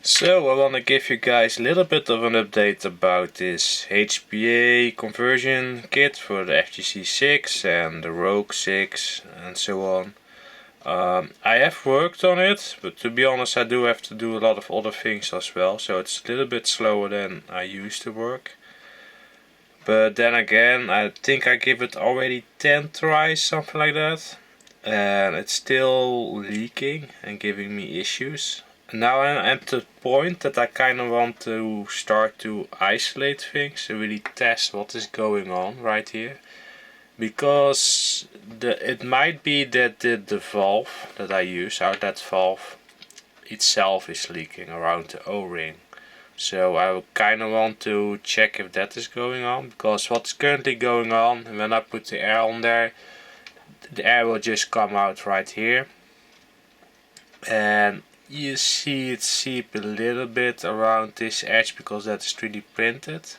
So I want to give you guys a little bit of an update about this HPA conversion kit for the FGC-6 and the Rogue-6 and so on. I have worked on it, but to be honest I do have to do a lot of other things as well, so it's a little bit slower than I used to work. But then again, I think I give it already 10 tries, something like that, and it's still leaking and giving me issues. Now I'm at the point that I kind of want to start to isolate things and really test what is going on right here, because it might be that the valve that I use, that valve itself is leaking around the O-ring. So I kind of want to check if that is going on, because what's currently going on, when I put the air on there, the air will just come out right here, and you see it seep a little bit around this edge because that's 3D printed.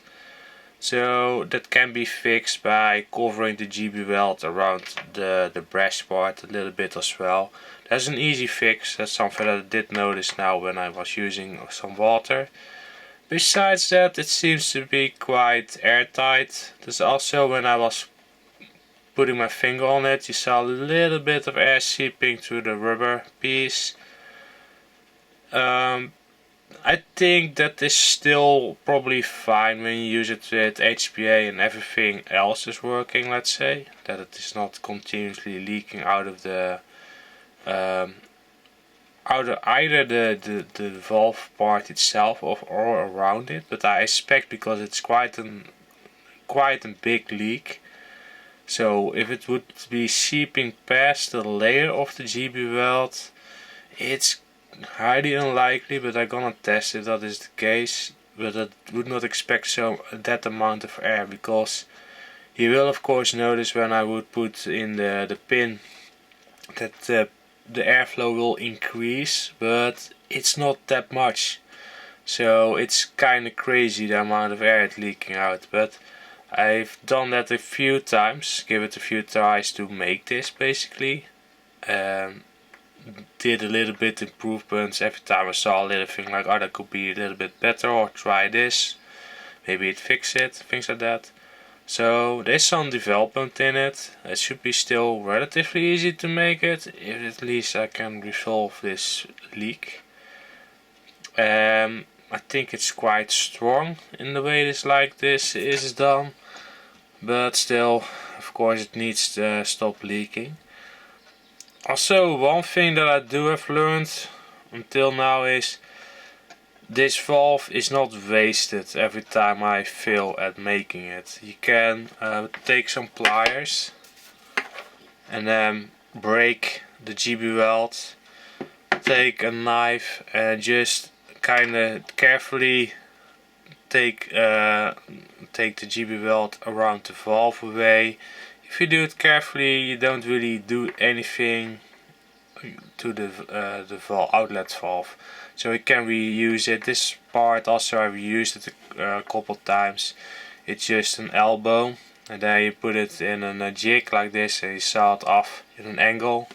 So that can be fixed by covering the GB weld around the brass part a little bit as well. That's an easy fix. That's something that I did notice now when I was using some water. Besides that, it seems to be quite airtight. There's also, when I was putting my finger on it, you saw a little bit of air seeping through the rubber piece. I think that is still probably fine when you use it with HPA and everything else is working, let's say. That it is not continuously leaking out of the either the valve part itself or around it, but I expect, because it's quite a big leak, so if it would be seeping past the layer of the GB weld, it's highly unlikely, but I'm gonna test if that is the case. But I would not expect that amount of air, because you will of course notice when I would put in the pin that the airflow will increase, but it's not that much. So it's kinda crazy the amount of air it's leaking out. But I've done that a few times, give it a few tries to make this basically. Did a little bit improvements every time I saw a little thing like, oh, that could be a little bit better, or try this, maybe it fix it, things like that. So there's some development in it. It should be still relatively easy to make it, if at least I can resolve this leak. I think it's quite strong in the way this is done, but still, of course, it needs to stop leaking. Also, one thing that I do have learned until now is this valve is not wasted every time I fail at making it. You can take some pliers and then break the GB weld, take a knife and just kinda carefully take the GB weld around the valve away. If you do it carefully, you don't really do anything to the outlet valve, so you can reuse it. This part also I've used it a couple times. It's just an elbow, and then you put it in a jig like this, and you saw it off in an angle.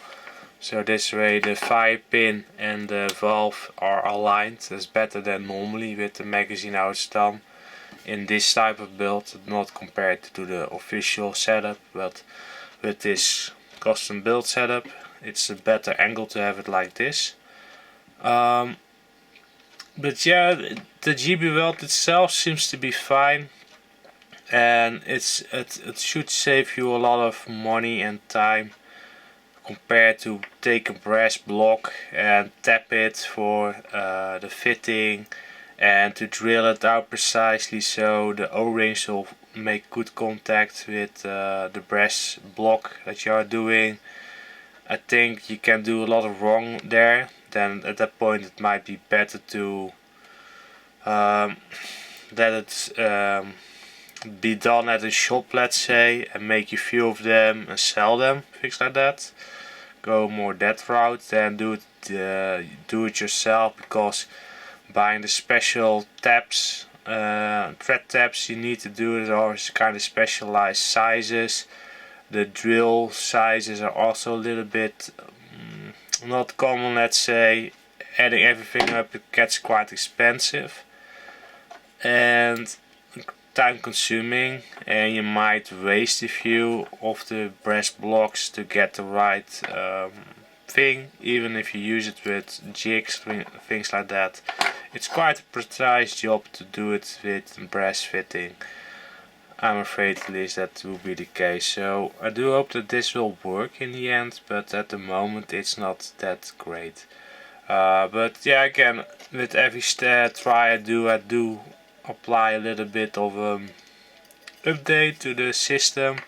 So this way the fire pin and the valve are aligned. That's better than normally with the magazine how it's done in this type of build, not compared to the official setup, but with this custom build setup it's a better angle to have it like this. But yeah, the GB weld itself seems to be fine, and it should save you a lot of money and time compared to take a brass block and tap it for the fitting and to drill it out precisely so the O-rings will make good contact with the brass block that you are doing. I think you can do a lot of wrong there. Then at that point it might be better to let it be done at a shop, let's say, and make a few of them and sell them, things like that. Go more that route than do it yourself, because buying the special tabs, thread tabs, you need to do it always kind of specialized sizes. The drill sizes are also a little bit not common, let's say, adding everything up, it gets quite expensive and time consuming, and you might waste a few of the brass blocks to get the right thing, even if you use it with jigs, things like that. It's quite a precise job to do it with brass fitting. I'm afraid at least that will be the case. So I do hope that this will work in the end, but at the moment it's not that great. But yeah, again, with every try I do apply a little bit of update to the system.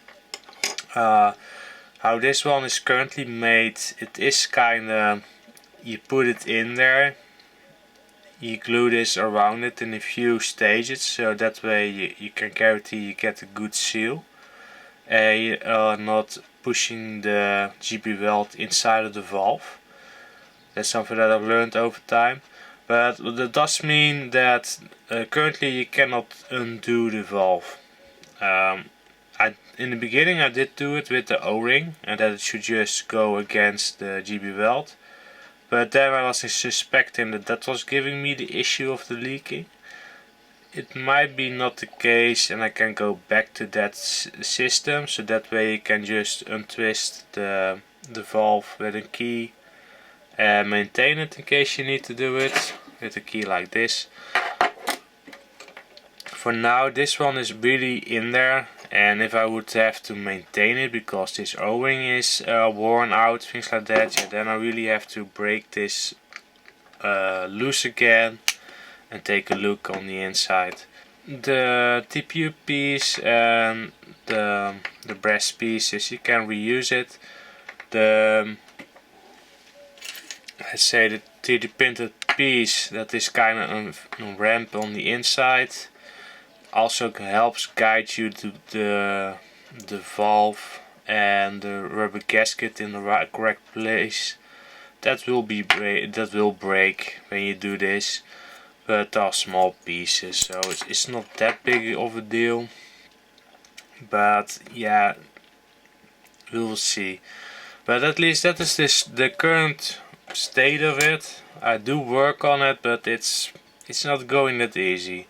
How this one is currently made, it is kinda, you put it in there, you glue this around it in a few stages, so that way you can guarantee you get a good seal. You are not pushing the GB weld inside of the valve. That's something that I've learned over time. But that does mean that currently you cannot undo the valve. In the beginning I did do it with the O-ring, and that it should just go against the GB weld. But then I was suspecting that that was giving me the issue of the leaking. It might be not the case, and I can go back to that system, so that way you can just untwist the valve with a key and maintain it in case you need to do it with a key like this. For now this one is really in there, and if I would have to maintain it because this O-ring is worn out, things like that, yeah, then I really have to break this loose again and take a look on the inside. The TPU piece and the brass pieces, you can reuse it. Let's say the 3D printed piece that is kind of a ramp on the inside also helps guide you to the valve and the rubber gasket in the correct place. That will break when you do this, but they are small pieces, so it's not that big of a deal. But yeah, we will see. But at least that is the current state of it. I do work on it, but it's not going that easy.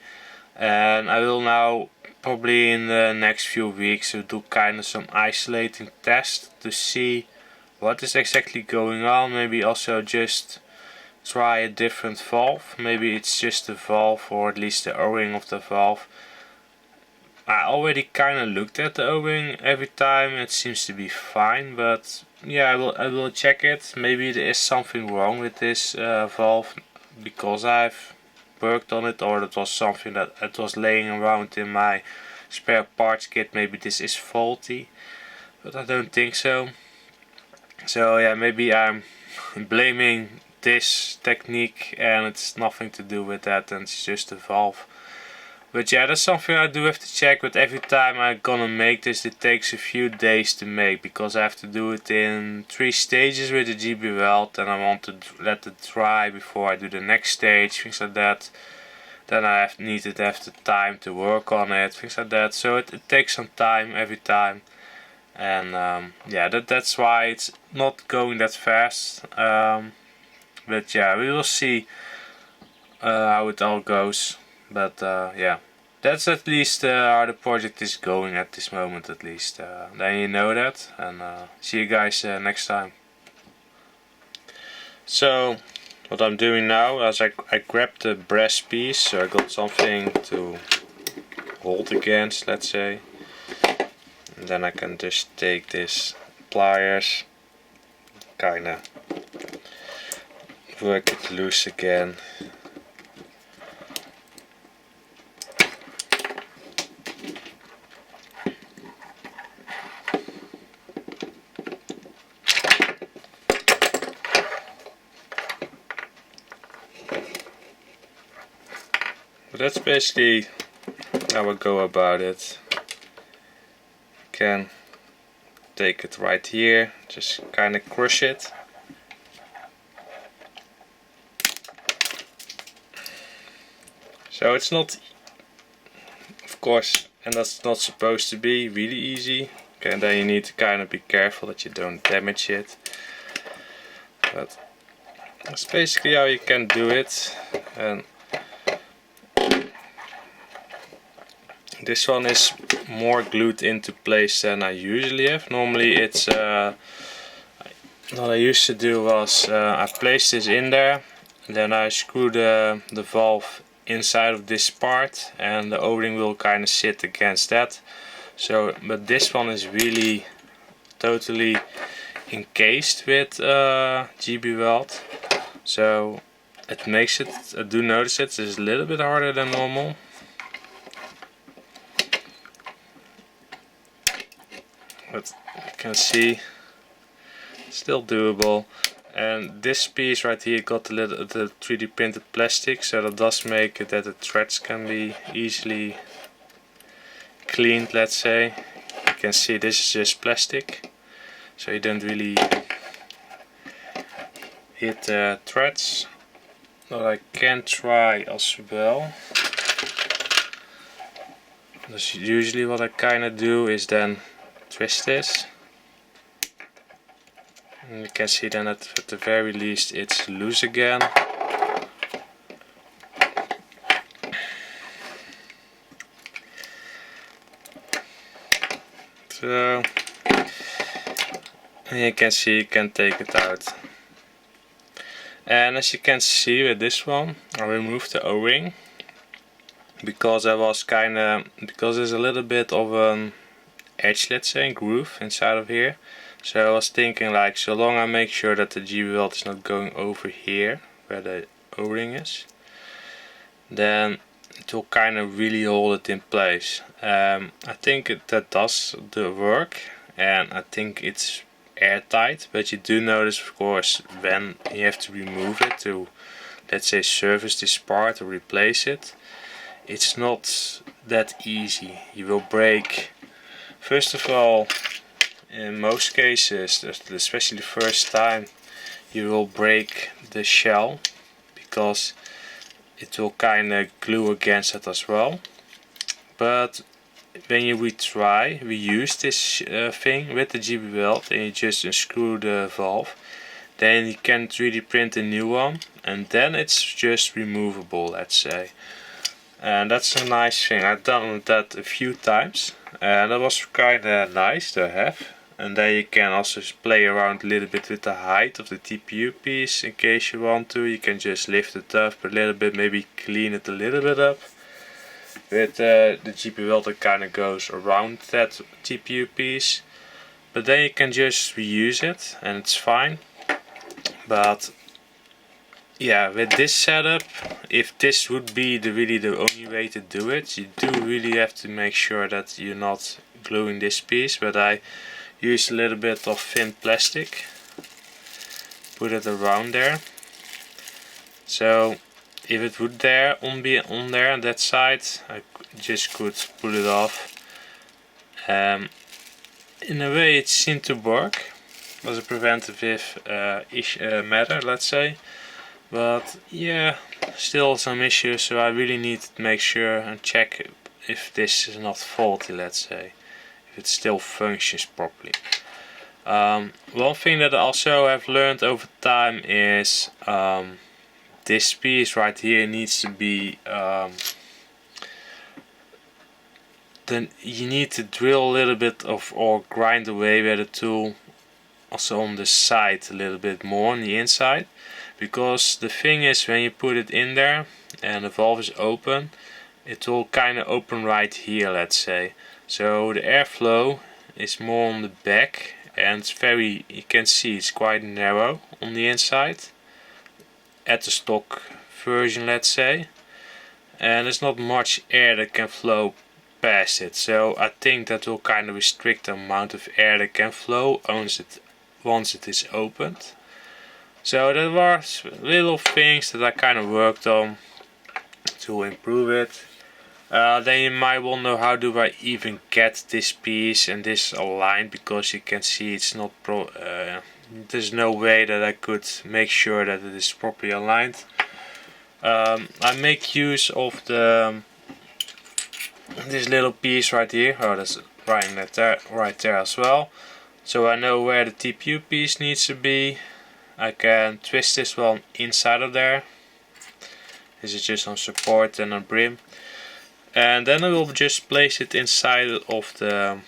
And I will now probably in the next few weeks do kind of some isolating tests to see what is exactly going on. Maybe also just try a different valve. Maybe it's just the valve, or at least the O-ring of the valve. I already kind of looked at the O-ring every time, it seems to be fine, but yeah, I will check it. Maybe there is something wrong with this valve because I've worked on it, or it was something that it was laying around in my spare parts kit. Maybe this is faulty, but I don't think so. So yeah, maybe I'm blaming this technique and it's nothing to do with that, and it's just the valve. But yeah, that's something I do have to check. But every time I'm gonna make this, it takes a few days to make, because I have to do it in 3 stages with the GB weld, and I want to let it dry before I do the next stage, things like that. Then I need to have the time to work on it, things like that. So it takes some time every time, and yeah, that's why it's not going that fast. But yeah, we will see how it all goes. But yeah, that's at least how the project is going at this moment, at least. Then you know that, and see you guys next time. So what I'm doing now is I grabbed the brass piece, so I got something to hold against, let's say. And then I can just take this pliers, kinda work it loose again. That's basically how I go about it. Can take it right here, just kind of crush it. So it's not, of course, and that's not supposed to be really easy. Okay, and then you need to kind of be careful that you don't damage it. But That's basically how you can do it. And this one is more glued into place than I usually have. Normally it's what I used to do was I place this in there, then I screw the valve inside of this part, and the O-ring will kind of sit against that. So, but this one is really totally encased with GB weld, so it makes it, I do notice it's a little bit harder than normal. But you can see still doable. And this piece right here got the 3D printed plastic, so that does make it that the threads can be easily cleaned, let's say. You can see this is just plastic, so you don't really hit the threads. What I can try as well, that's usually what I kind of do, is then twist this. And you can see then at the very least it's loose again. So, and you can see you can take it out. And as you can see with this one, I removed the O-ring because I was because there's a little bit of an edge, let's say, groove inside of here. So I was thinking, like, so long I make sure that the GB weld is not going over here where the O-ring is, then it will kind of really hold it in place. I think that does the work, and I think it's airtight, but you do notice, of course, when you have to remove it to, let's say, service this part or replace it, it's not that easy. You will break, first of all, in most cases, especially the first time, you will break the shell because it will kind of glue against it as well. But when you reuse this thing with the GB weld, and you just unscrew the valve, then you can 3D print a new one, and then it's just removable, let's say. And that's a nice thing. I've done that a few times, and that was kind of nice to have. And then you can also play around a little bit with the height of the TPU piece in case you want to. You can just lift it up a little bit, maybe clean it a little bit up. With the GB weld that kind of goes around that TPU piece. But then you can just reuse it and it's fine. But yeah, with this setup, if this would be really the only way to do it, you do really have to make sure that you're not gluing this piece. But I used a little bit of thin plastic, put it around there. So if it would be on there on that side, I just could pull it off. In a way it seemed to work. It was a preventative matter, let's say. But yeah, still some issues, so I really need to make sure and check if this is not faulty, let's say. If it still functions properly. One thing that I also have learned over time is this piece right here needs to be then you need to drill a little bit of, or grind away with the tool also on the side a little bit more on the inside, because the thing is, when you put it in there and the valve is open, it will kind of open right here, let's say. So the airflow is more on the back, and it's very, you can see it's quite narrow on the inside at the stock version, let's say, and there's not much air that can flow past it. So I think that will kind of restrict the amount of air that can flow once it is opened. So there were little things that I kind of worked on to improve it. Then you might wonder, how do I even get this piece and this aligned, because you can see it's not there's no way that I could make sure that it is properly aligned. I make use of this little piece right here. Oh, that's right there as well. So I know where the TPU piece needs to be. I can twist this one inside of there. This is just on support and on brim. And then I will just place it inside of the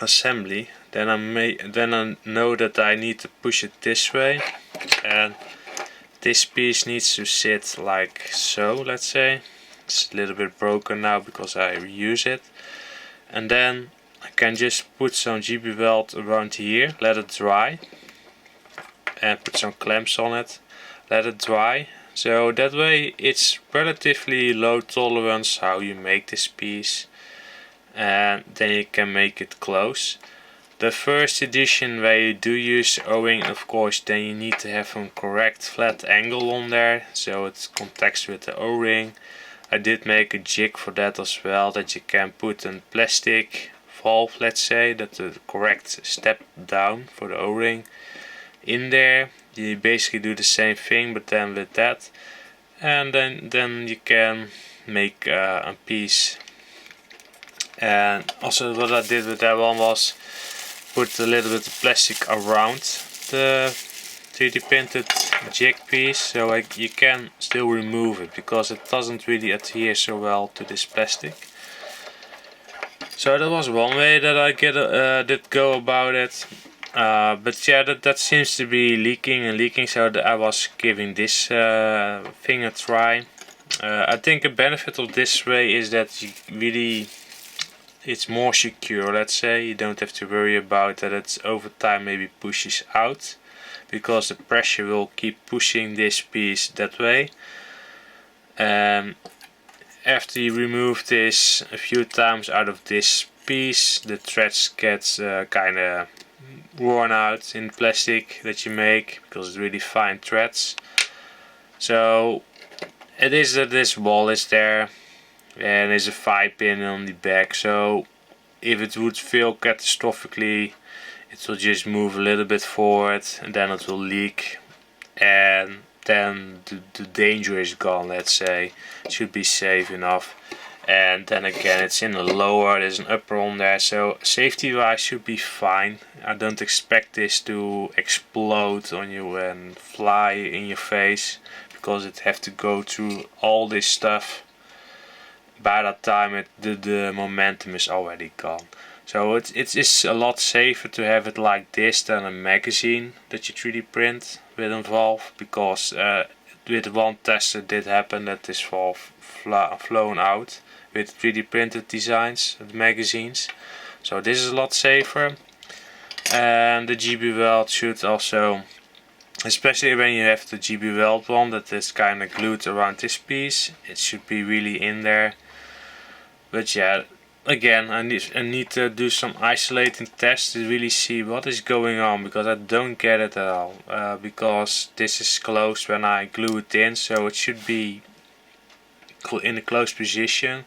assembly. Then I know that I need to push it this way, and this piece needs to sit like so, let's say. It's a little bit broken now because I reuse it. And then I can just put some GB weld around here, let it dry, and put some clamps on it, let it dry. So that way it's relatively low tolerance how you make this piece, and then you can make it close. The first edition where you do use O-ring, of course, then you need to have a correct flat angle on there so it contacts with the O-ring. I did make a jig for that as well, that you can put a plastic valve, let's say, that's the correct step down for the O-ring in there. You basically do the same thing but then with that, and then you can make a piece. And also what I did with that one was put a little bit of plastic around the 3D printed jig piece, so you can still remove it because it doesn't really adhere so well to this plastic. So that was one way that I did go about it. But yeah, that seems to be leaking, so that I was giving this thing a try. I think a benefit of this way is that it's more secure, let's say. You don't have to worry about that it's over time maybe pushes out, because the pressure will keep pushing this piece that way. After you remove this a few times out of this piece, the threads get kind of worn out in plastic that you make, because it's really fine threads. So it is that this wall is there, and there's a 5-pin on the back, so if it would fail catastrophically, it will just move a little bit forward and then it will leak, and then the danger is gone, let's say. It should be safe enough. And then again, it's in a lower, there's an upper on there, so safety wise should be fine. I don't expect this to explode on you and fly in your face, because it have to go through all this stuff. By that time the momentum is already gone. So it's a lot safer to have it like this than a magazine that you 3D print with a valve, because with one test it did happen that this valve flown out with 3D printed designs and magazines. So this is a lot safer. And the GB weld should also, especially when you have the GB weld one that is kind of glued around this piece, it should be really in there. But yeah, again, I need to do some isolating tests to really see what is going on, because I don't get it at all. Because this is closed when I glue it in, so it should be in a closed position.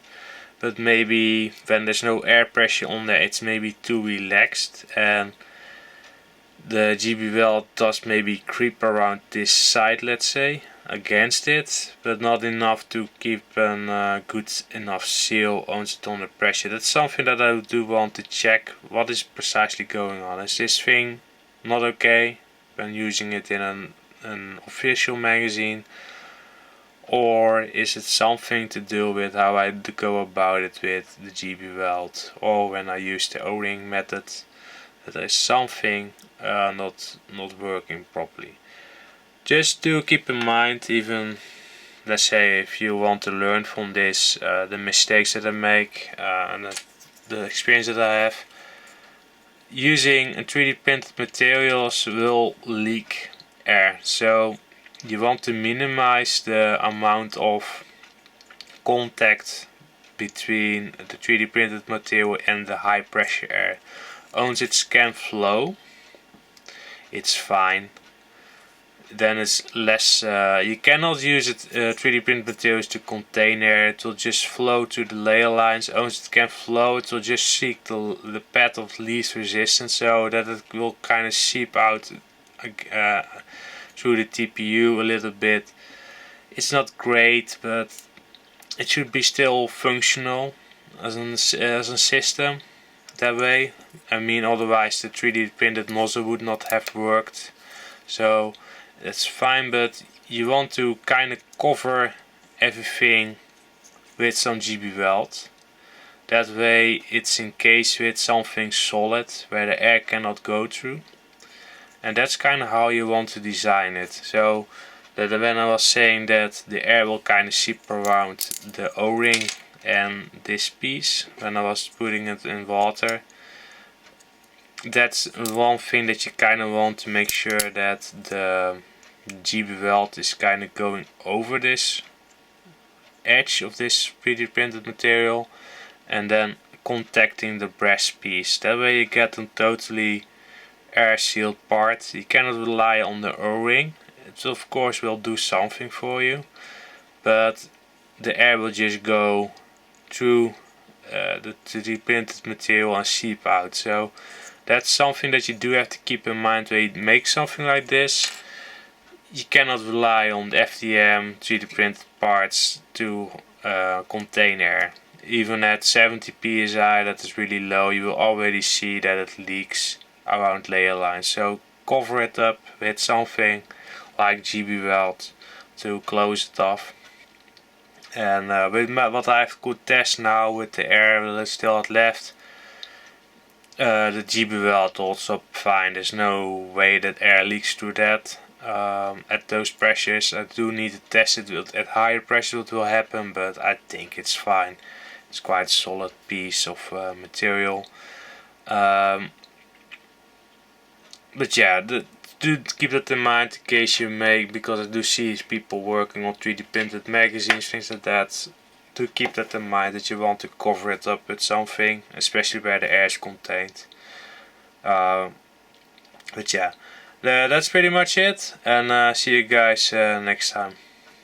But maybe when there's no air pressure on there, it's maybe too relaxed, and the GB weld does maybe creep around this side, let's say, against it, but not enough to keep a good enough seal on it under pressure. That's something that I do want to check. What is precisely going on? Is this thing not okay when using it in an official magazine, or is it something to do with how I go about it with the GB weld, or when I use the O-ring method, that there is something not working properly. Just to keep in mind, even let's say if you want to learn from this, the mistakes that I make and the experience that I have, using 3D printed materials will leak air. So you want to minimize the amount of contact between the 3D printed material and the high pressure air. Once it can flow, it's fine. Then it's less, you cannot use 3D print materials to contain air. It will just flow to the layer lines. Once it can flow, it will just seek the path of least resistance, so that it will kind of seep out through the TPU a little bit. It's not great, but it should be still functional as a system that way. I mean, otherwise the 3D printed nozzle would not have worked. so that's fine, but you want to kind of cover everything with some GB weld. That way it's encased with something solid where the air cannot go through. And that's kind of how you want to design it. So that when I was saying that the air will kind of seep around the O-ring and this piece when I was putting it in water, that's one thing that you kind of want to make sure that the GB weld is kind of going over this edge of this 3D printed material and then contacting the breast piece. That way you get a totally air sealed part. You cannot rely on the O-ring. It of course will do something for you, but the air will just go through the 3D printed material and seep out. So that's something that you do have to keep in mind when you make something like this. You cannot rely on the FDM 3D printed parts to contain air. Even at 70 psi, that is really low, you will already see that it leaks around layer lines. So cover it up with something like GB weld to close it off. And with what I could test now with the air that still left, the GB weld also fine. There's no way that air leaks through that at those pressures. I do need to test it at higher pressure what will happen, but I think it's fine. It's quite a solid piece of material. But yeah, do keep that in mind in case you make, because I do see people working on 3D printed magazines, things like that. Do keep that in mind that you want to cover it up with something, especially where the air is contained. But yeah, that's pretty much it, and see you guys next time.